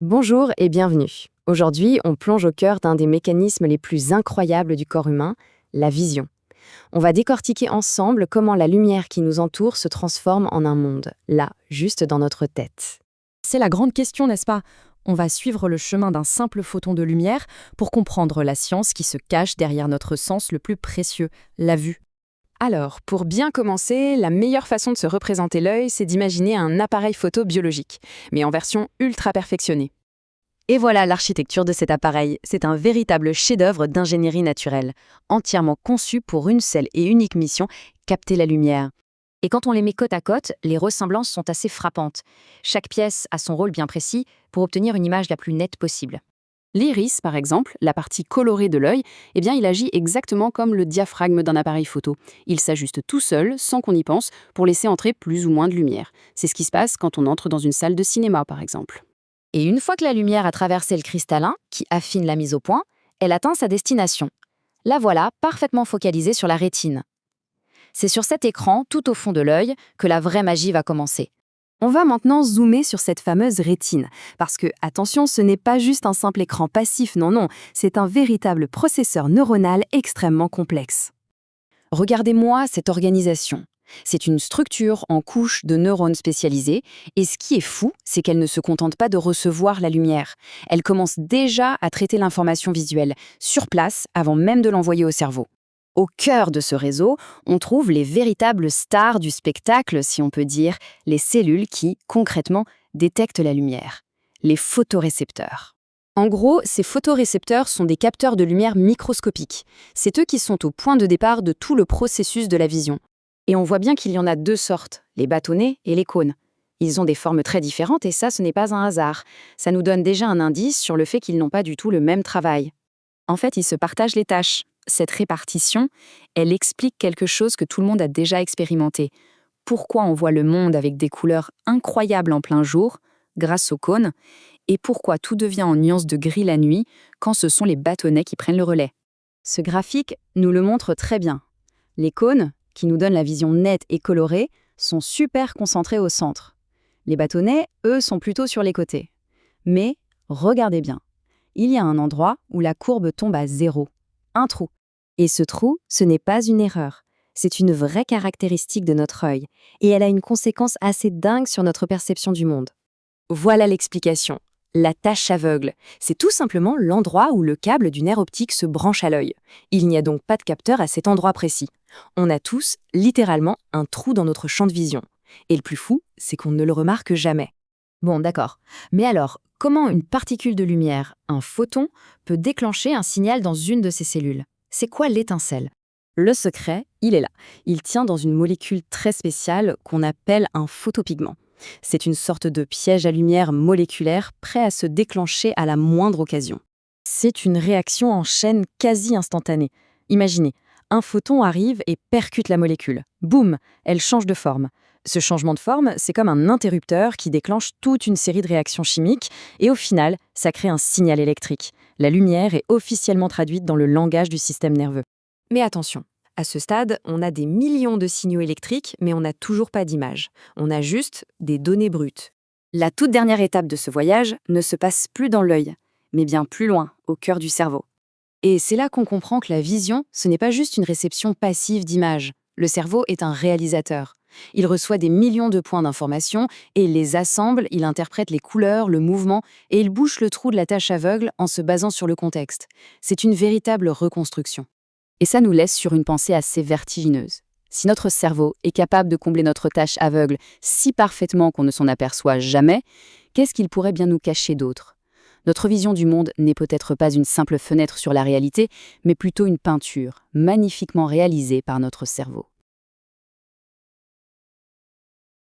Bonjour et bienvenue. Aujourd'hui, on plonge au cœur d'un des mécanismes les plus incroyables du corps humain, la vision. On va décortiquer ensemble comment la lumière qui nous entoure se transforme en un monde, là, juste dans notre tête. C'est la grande question, n'est-ce pas? On va suivre le chemin d'un simple photon de lumière pour comprendre la science qui se cache derrière notre sens le plus précieux, la vue. Alors, pour bien commencer, la meilleure façon de se représenter l'œil, c'est d'imaginer un appareil photo biologique, mais en version ultra perfectionnée. Et voilà l'architecture de cet appareil. C'est un véritable chef-d'œuvre d'ingénierie naturelle, entièrement conçu pour une seule et unique mission, capter la lumière. Et quand on les met côte à côte, les ressemblances sont assez frappantes. Chaque pièce a son rôle bien précis pour obtenir une image la plus nette possible. L'iris, par exemple, la partie colorée de l'œil, il agit exactement comme le diaphragme d'un appareil photo. Il s'ajuste tout seul, sans qu'on y pense, pour laisser entrer plus ou moins de lumière. C'est ce qui se passe quand on entre dans une salle de cinéma, par exemple. Et une fois que la lumière a traversé le cristallin, qui affine la mise au point, elle atteint sa destination. La voilà parfaitement focalisée sur la rétine. C'est sur cet écran, tout au fond de l'œil, que la vraie magie va commencer. On va maintenant zoomer sur cette fameuse rétine, parce que, attention, ce n'est pas juste un simple écran passif, non, c'est un véritable processeur neuronal extrêmement complexe. Regardez-moi cette organisation. C'est une structure en couches de neurones spécialisés, et ce qui est fou, c'est qu'elle ne se contente pas de recevoir la lumière. Elle commence déjà à traiter l'information visuelle, sur place, avant même de l'envoyer au cerveau. Au cœur de ce réseau, on trouve les véritables stars du spectacle, si on peut dire, les cellules qui, concrètement, détectent la lumière, les photorécepteurs. En gros, ces photorécepteurs sont des capteurs de lumière microscopiques. C'est eux qui sont au point de départ de tout le processus de la vision. Et on voit bien qu'il y en a deux sortes, les bâtonnets et les cônes. Ils ont des formes très différentes et ça, ce n'est pas un hasard. Ça nous donne déjà un indice sur le fait qu'ils n'ont pas du tout le même travail. En fait, ils se partagent les tâches. Cette répartition, elle explique quelque chose que tout le monde a déjà expérimenté. Pourquoi on voit le monde avec des couleurs incroyables en plein jour, grâce aux cônes, et pourquoi tout devient en nuances de gris la nuit quand ce sont les bâtonnets qui prennent le relais. Ce graphique nous le montre très bien. Les cônes, qui nous donnent la vision nette et colorée, sont super concentrés au centre. Les bâtonnets, eux, sont plutôt sur les côtés. Mais, regardez bien, il y a un endroit où la courbe tombe à zéro, un trou. Et ce trou, ce n'est pas une erreur. C'est une vraie caractéristique de notre œil, et elle a une conséquence assez dingue sur notre perception du monde. Voilà l'explication. La tache aveugle, c'est tout simplement l'endroit où le câble du nerf optique se branche à l'œil. Il n'y a donc pas de capteur à cet endroit précis. On a tous, littéralement, un trou dans notre champ de vision. Et le plus fou, c'est qu'on ne le remarque jamais. Bon, d'accord. Mais alors, comment une particule de lumière, un photon, peut déclencher un signal dans une de ces cellules? C'est quoi l'étincelle? Le secret, il est là. Il tient dans une molécule très spéciale qu'on appelle un photopigment. C'est une sorte de piège à lumière moléculaire prêt à se déclencher à la moindre occasion. C'est une réaction en chaîne quasi instantanée. Imaginez, un photon arrive et percute la molécule. Boum, elle change de forme. Ce changement de forme, c'est comme un interrupteur qui déclenche toute une série de réactions chimiques et au final, ça crée un signal électrique. La lumière est officiellement traduite dans le langage du système nerveux. Mais attention, à ce stade, on a des millions de signaux électriques, mais on n'a toujours pas d'image. On a juste des données brutes. La toute dernière étape de ce voyage ne se passe plus dans l'œil, mais bien plus loin, au cœur du cerveau. Et c'est là qu'on comprend que la vision, ce n'est pas juste une réception passive d'images. Le cerveau est un réalisateur. Il reçoit des millions de points d'information et il les assemble, il interprète les couleurs, le mouvement et il bouche le trou de la tache aveugle en se basant sur le contexte. C'est une véritable reconstruction. Et ça nous laisse sur une pensée assez vertigineuse. Si notre cerveau est capable de combler notre tâche aveugle si parfaitement qu'on ne s'en aperçoit jamais, qu'est-ce qu'il pourrait bien nous cacher d'autre ? Notre vision du monde n'est peut-être pas une simple fenêtre sur la réalité, mais plutôt une peinture, magnifiquement réalisée par notre cerveau.